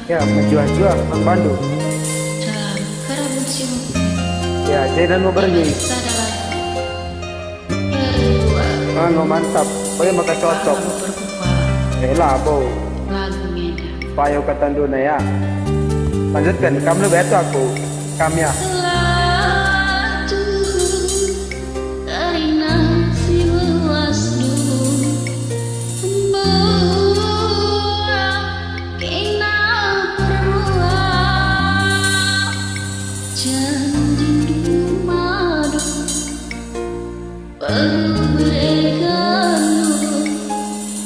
Ya, menjual-jual Mang Bandung. Dalam kerabut sibuk Ya, jangan mau pergi. adalah berdua. Ah, mantap. Pokoknya maka cocok. Lalu berkepala Lah, bo. lagu ngeda. Payo katanduna ya. Lanjutkan, kamu lebih itu aku. Kami ya. Telah turun karena si luas dulu membuang kena beruang janji madu berberikan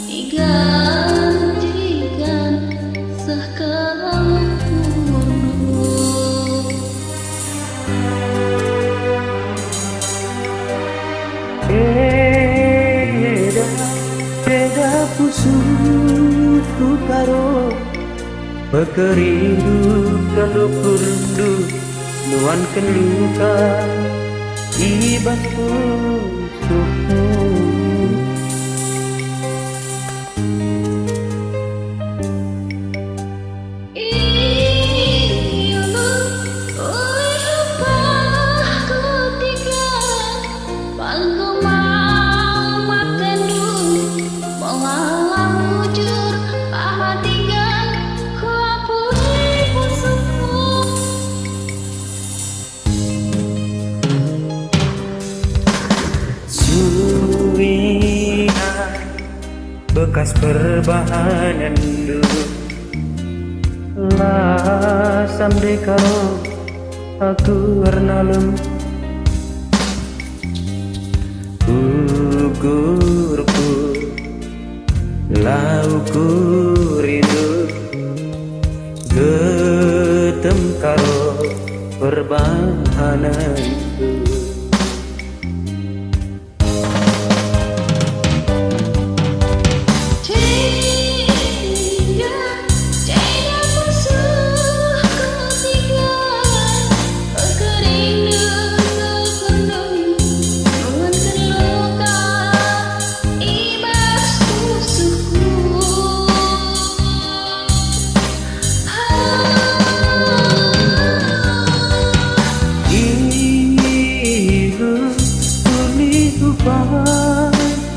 digantikan sekarang Beda, beda pusuku karo Pekerindu kalau kurundu Nuan keluka Ibas pusuku Bekas perbahanan dulu lah sampai kau aku ernalem ukurku lauku rindu getem karo perbahanan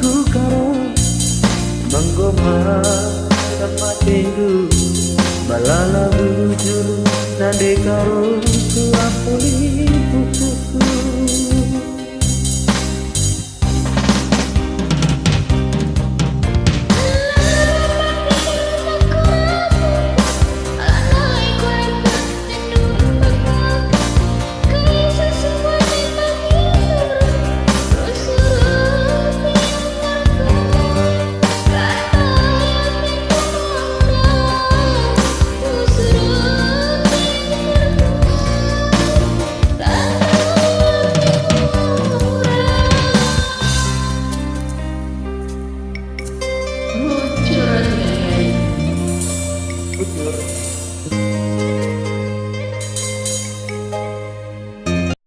ku karo menggoma sama tindu balala bujur nade karo ku apuli